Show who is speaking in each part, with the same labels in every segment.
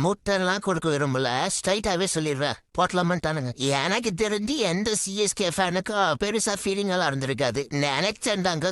Speaker 1: முட்டெல்லாம் கொடுக்க விரும்பல, ஸ்ட்ரைட்டாவே சொல்லிடுவேன், போட்டலாமான்ட்டானுங்க. எனக்கு தெரிஞ்சு எந்த சிஎஸ்கே ஃபேனுக்கும் பெருசா ஃபீலிங் எல்லாம் இருந்திருக்காது. நினைச்சிருந்தாங்க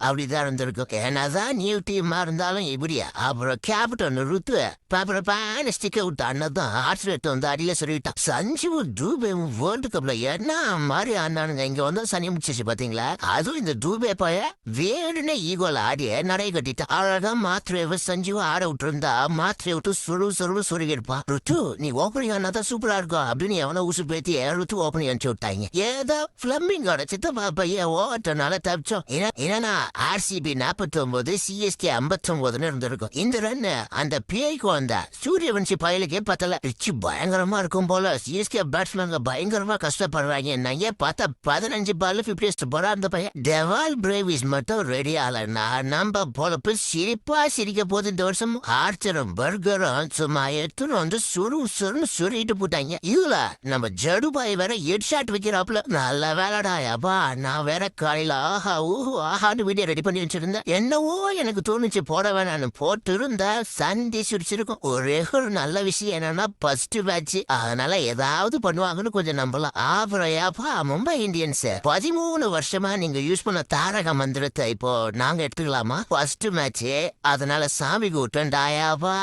Speaker 1: அப்படிதான் இருந்திருக்கும். என்னதான் நியூ டீமா இருந்தாலும் இப்படியா. அப்புறம் கேப்டன் ருத்து பாப்பா ஸ்டிக்க விட்டு அண்ணதான் ஆர்ட்ரேட் வந்து அடியில சொல்லிவிட்டான். சஞ்சு டூபே வேர்ல்டு கப்ல என்ன மாதிரி ஆனானுங்க. இங்க வந்து சனி முடிச்சிச்சு பாத்தீங்களா. அதுவும் இந்த டூபே பைய வேணுனே ஈகோல ஆடிய நடை கட்டிட்டான். அழகா மாத்திரையை சஞ்சு ஆட விட்டு இருந்தா மாத்திரையை விட்டு சுரு சுருகிருப்பான். ருத்து நீ ஓப்பனிங் ஆனாதான் சூப்பரா இருக்கும் அப்படின்னு எவனோ உசு பேத்தி ருத்து ஓப்பனிங் அனுப்பிச்சு விட்டாங்க. ஏதோ பிளம்பிங்கோட சித்தப்பா பையன் ஓட்டனால தப்பிச்சோம். என்னன்னா ஆர்சிபி 49 சிஎஸ்கே 59 இருந்திருக்கும். இந்த ரன் அந்த பிஐக்கு வந்தா சூரியவன்சி பயலுக்கே பத்தல. ரிச்சு பயங்கரமா இருக்கும் போல. சிஎஸ்கே பேட்ஸ்மேன் பயங்கரமா கஷ்டப்படுறாங்க. நான் பார்த்தா 15 பால் 50 போறா. அந்த பையன் டெவால் பிரேவிஸ் மட்டும் ரெடி ஆகலன்னா நம்ம பொழப்பு சிரிப்பா சிரிக்க போது. இந்த வருஷம் ஆர்ச்சரும் பர்கரும் சும்மா எடுத்துன்னு வந்து சுருன்னு சுருட்டு போட்டாங்க. இதுல நம்ம ஜடுபாய் வேற ஹெட் ஷாட் வைக்கிறாப்ல. நல்ல வேலைடா அப்பா. நான் வேற காலையில ஆஹான்னு வீடியோ ரெடி பண்ணி வச்சிருந்தேன். என்னவோ எனக்கு தோணுச்சு போட வேணான்னு போட்டு இருந்தா சண்டே சுடிச்சிருக்கும். ஒரே ஒரு நல்ல விஷயம் என்னன்னா ஃபர்ஸ்ட் மேட்ச், அதனால ஏதாவது பண்ணுவாங்கன்னு கொஞ்சம் நம்பலாம். அப்புறம் ஏப்பா மும்பை இந்தியன்ஸ் 13 வருஷமா நீங்க யூஸ் பண்ண தாரக மந்திரத்தை இப்போ நாங்க எடுத்துக்கலாமா? ஃபர்ஸ்ட் மேட்ச், அதனால சாமி கூட்டம் டாயாப்பா.